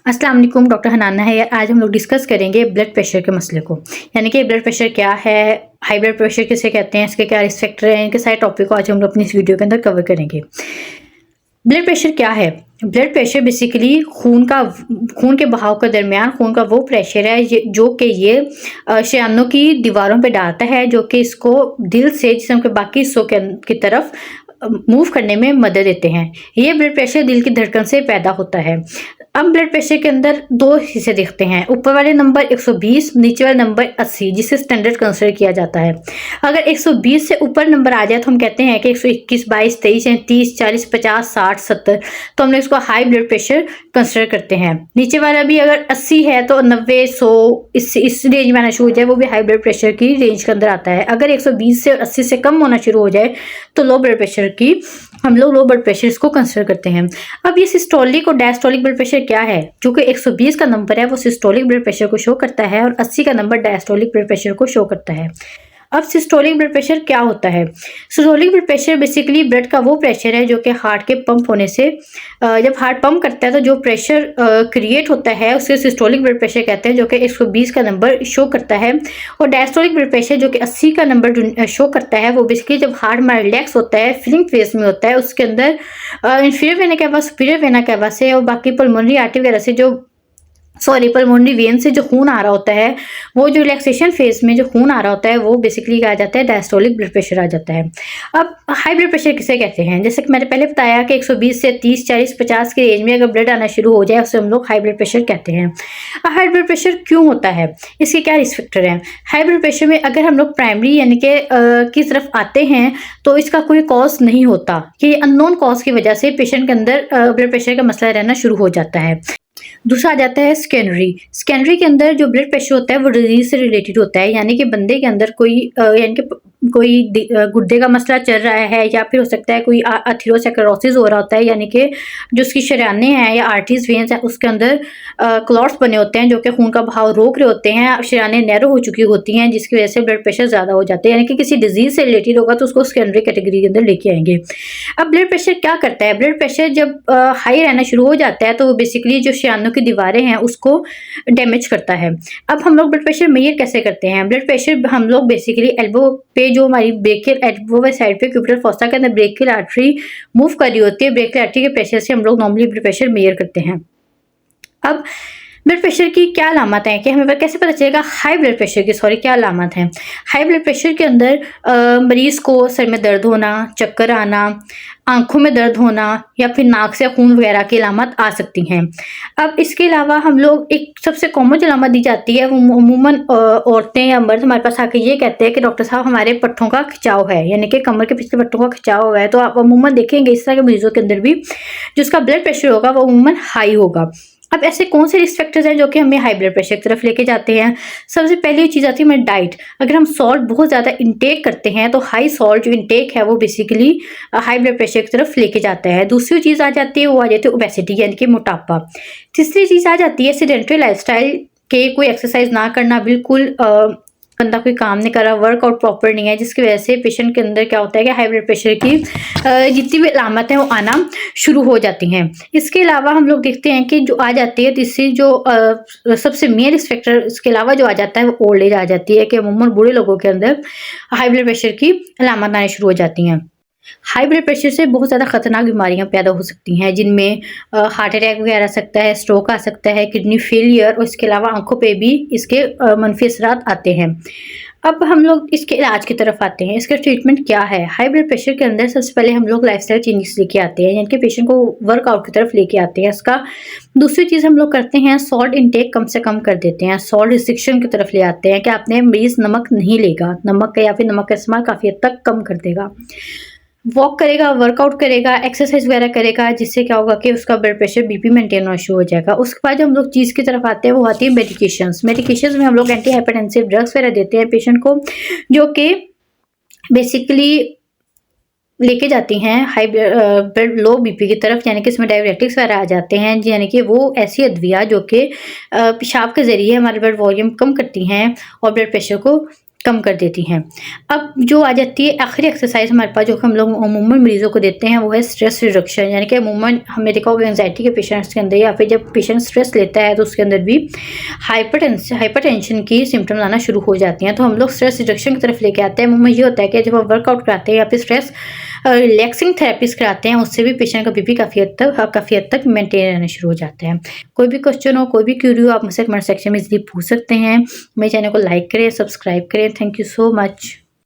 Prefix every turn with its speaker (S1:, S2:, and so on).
S1: अस्सलाम वालेकुम, डॉक्टर हनाना है। आज हम लोग डिस्कस करेंगे ब्लड प्रेशर के मसले को, यानी कि ब्लड प्रेशर क्या है, हाई ब्लड प्रेशर किसे कहते हैं, इसके क्या रिस्क फैक्टर हैं, इनके सारे टॉपिक को आज हम लोग अपनी इस वीडियो के अंदर कवर करेंगे। ब्लड प्रेशर क्या है? ब्लड प्रेशर बेसिकली खून के बहाव के दरमियान खून का वो प्रेशर है जो कि ये शरीयानों की दीवारों पे डालता है, जो कि इसको दिल से जिस्म के बाकी हिस्सों की तरफ मूव करने में मदद देते हैं। ये ब्लड प्रेशर दिल की धड़कन से पैदा होता है। अब ब्लड प्रेशर के अंदर दो हिस्से दिखते हैं, ऊपर वाले नंबर 120, नीचे वाले नंबर 80, जिसे स्टैंडर्ड कंसिडर किया जाता है। अगर 120 से ऊपर नंबर आ जाए तो हम कहते हैं कि 121, 22, 23, 30, 40, 50, 60, 70, तो हम लोग इसको हाई ब्लड प्रेशर कंसिडर करते हैं। नीचे वाला भी अगर 80 है तो 90, 100 इस रेंज में आना शुरू हो जाए, वो भी हाई ब्लड प्रेशर की रेंज के अंदर आता है। अगर 120 से 80 से कम होना शुरू हो जाए तो लो ब्लड प्रेशर की हम लोग लो ब्लड प्रेशर इसको कंसिडर करते हैं। अब ये सिस्टोलिक और डायस्टोलिक ब्लड प्रेशर क्या है? जो कि 120 का नंबर है वो सिस्टोलिक ब्लड प्रेशर को शो करता है और 80 का नंबर डायस्टोलिक ब्लड प्रेशर को शो करता है। अब सिस्टोलिक ब्लड प्रेशर क्या होता है? Systolic blood pressure basically blood का वो प्रेशर है जो कि हार्ट के पंप होने से जब हार्ट पंप करता है तो जो प्रेशर क्रिएट होता है उसे सिस्टोलिक ब्लड प्रेशर कहते हैं, जो कि 120 का नंबर शो करता है। और डायस्टोलिक ब्लड प्रेशर जो कि 80 का नंबर शो करता है, वो बेसिकली जब हार्ट हमारा रिलैक्स होता है, फिलिंग फेज में होता है, उसके अंदर inferior vena cava, superior vena cava से और बाकी पल्मोनरी आर्टरी वगैरह से पल्मोनरी वेन से जो खून आ रहा होता है, वो जो रिलैक्सेशन फेज में जो खून आ रहा होता है वो बेसिकली क्या आ जाता है? डायस्टोलिक ब्लड प्रेशर आ जाता है। अब हाई ब्लड प्रेशर किसे कहते हैं? जैसे कि मैंने पहले बताया कि 120 से 30, 40, 50 की रेंज में अगर ब्लड आना शुरू हो जाए उसे हम लोग हाई ब्लड प्रेशर कहते हैं। अब हाई ब्लड प्रेशर क्यों होता है? इसके क्या रिस्क फैक्टर हैं? हाई ब्लड प्रेशर में अगर हम लोग प्राइमरी यानी कि की तरफ आते हैं तो इसका कोई कॉज नहीं होता, कि अननोन कॉज की वजह से पेशेंट के अंदर ब्लड प्रेशर का मसला रहना शुरू हो जाता है। दूसरा आ जाता है सेकेंडरी। सेकेंडरी के अंदर जो ब्लड प्रेशर होता है वो डिजीज से रिलेटेड होता है, यानी कि बंदे के अंदर यानी कि कोई गुर्दे का मसला चल रहा है, या फिर हो सकता है कोई अथेरोस्क्लेरोसिस हो रहा होता है, यानी कि जो उसकी शरीयानें हैं या आर्टरीज वेन्स हैं उसके अंदर क्लॉट्स बने होते हैं जो कि खून का बहाव रोक रहे होते हैं, शरीयानें नैरो हो चुकी होती हैं, जिसकी वजह से ब्लड प्रेशर ज़्यादा हो जाता है, यानी कि किसी डिजीज से रिलेटेड होगा तो उसको सेकेंडरी कैटेगरी के अंदर लेके आएंगे। अब ब्लड प्रेशर क्या करता है? ब्लड प्रेशर जब हाई रहना शुरू हो जाता है तो वो बेसिकली जो शरीयानों की दीवारें हैं उसको डैमेज करता है। अब हम लोग ब्लड प्रेशर मेजर कैसे करते हैं? ब्लड प्रेशर हम लोग बेसिकली एल्बो पे जो हमारी ब्रेकियल एल्बो वाली साइड पे क्यूबिटल फोसा के अंदर ब्रेकियल आर्टरी मूव कर रही होती है, ब्रेकियल आर्टरी के प्रेशर से हम लोग नॉर्मली ब्लड प्रेशर मेजर करते हैं। अब ब्लड प्रेशर की क्या अलामत है, कि हमें कैसे पता चलेगा हाई ब्लड प्रेशर की क्या अलामत है? हाई ब्लड प्रेशर के अंदर मरीज को सर में दर्द होना, चक्कर आना, आंखों में दर्द होना या फिर नाक से खून वगैरह की अलामत आ सकती हैं। अब इसके अलावा हम लोग एक सबसे कॉमन जो अलामत दी जाती है वो अमूमन औरतें या मर्द हमारे पास आके ये कहते हैं कि डॉक्टर साहब हमारे पट्टों का खिंचाव है, यानी कि कमर के पिछले पट्टों का खिंचाव है। तो आप अमूमन देखेंगे इस तरह के मरीजों के अंदर भी जिसका ब्लड प्रेशर होगा वो अमूमन हाई होगा। अब ऐसे कौन से रिस्क फैक्टर्स हैं जो कि हमें हाई ब्लड प्रेशर की तरफ लेके जाते हैं? सबसे पहली चीज़ आती है हमारी डाइट। अगर हम सॉल्ट बहुत ज़्यादा इंटेक करते हैं तो हाई सॉल्ट जो इंटेक है वो बेसिकली हाई ब्लड प्रेशर की तरफ लेके जाता है। दूसरी चीज़ आ जाती है वो आ जाती है ओबेसिटी, यानी कि मोटापा। तीसरी चीज़ आ जाती है सेडेंटरी लाइफस्टाइल, के कोई एक्सरसाइज ना करना, बिल्कुल बंदा कोई काम नहीं कर रहा, वर्कआउट प्रॉपर नहीं है, जिसकी वजह से पेशेंट के अंदर क्या होता है कि हाई ब्लड प्रेशर की जितनी भी अलामत हैं वो आना शुरू हो जाती हैं। इसके अलावा हम लोग देखते हैं कि जो आ जाती है तीसरी जो सबसे मेन रिस्क फैक्टर इसके अलावा जो आ जाता है वो ओल्ड एज आ जाती है, कि अमूमन बूढ़े लोगों के अंदर हाई ब्लड प्रेशर की अलामत आनी शुरू हो जाती हैं। हाई ब्लड प्रेशर से बहुत ज़्यादा खतरनाक बीमारियां पैदा हो सकती हैं, जिनमें हार्ट अटैक वगैरह आ सकता है, स्ट्रोक आ सकता है, किडनी फेलियर, और इसके अलावा आंखों पे भी इसके मनफी असरात आते हैं। अब हम लोग इसके इलाज की तरफ आते हैं। इसका ट्रीटमेंट क्या है? हाई ब्लड प्रेशर के अंदर सबसे पहले हम लोग लाइफस्टाइल चेंजेस लेके आते हैं, यानी कि पेशेंट को वर्कआउट की तरफ लेके आते हैं। इसका दूसरी चीज़ हम लोग करते हैं सॉल्ट इंटेक कम से कम कर देते हैं, सॉल्ट रिस्ट्रिक्शन की तरफ ले आते हैं कि आपने मरीज नमक नहीं लेगा, नमक का या फिर नमक का इस्तेमाल काफ़ी हद तक कम कर देगा, वॉक करेगा, वर्कआउट करेगा, एक्सरसाइज वगैरह करेगा, जिससे क्या होगा कि उसका ब्लड प्रेशर बीपी मेंटेन होना शुरू हो जाएगा। उसके बाद जो हम लोग चीज़ की तरफ आते हैं वो आती है मेडिकेशंस। मेडिकेशंस में हम लोग एंटी हाइपरटेंसिव ड्रग्स वगैरह देते हैं पेशेंट को, जो कि बेसिकली लेके जाती हैं हाई ब्लड लो बीपी की तरफ, यानी कि इसमें डायबिटिक्स वगैरह आ जाते हैं, यानी कि वो ऐसी अद्विया जो कि पेशाब के ज़रिए हमारे ब्लड वॉल्यूम कम करती हैं और ब्लड प्रेशर को कम कर देती हैं। अब जो आ जाती है आखिरी एक्सरसाइज हमारे पास, जो हम लोग अमूमन मरीज़ों को देते हैं, वो है स्ट्रेस रिडक्शन। यानी कि अमूमन हमने देखा होगा एंग्जायटी के पेशेंट्स के अंदर या फिर जब पेशेंट स्ट्रेस लेता है तो उसके अंदर भी हाइपरटेंशन की सिम्टम्स आना शुरू हो जाती हैं। तो हम लोग स्ट्रेस रिडक्शन की तरफ लेके आते हैं। अमूमन ये होता है कि जब हम वर्कआउट कराते हैं या फिर स्ट्रेस रिलैक्सिंग थेरेपीज कराते हैं, उससे भी पेशेंट का बीपी काफ़ी हद तक मेंटेन रहना शुरू हो जाता है। कोई भी क्वेश्चन हो, कोई भी क्यूरी हो, आप मुझसे कमेंट सेक्शन में इजीली पूछ सकते हैं। मेरे चैनल को लाइक करें, सब्सक्राइब करें। Thank you so much.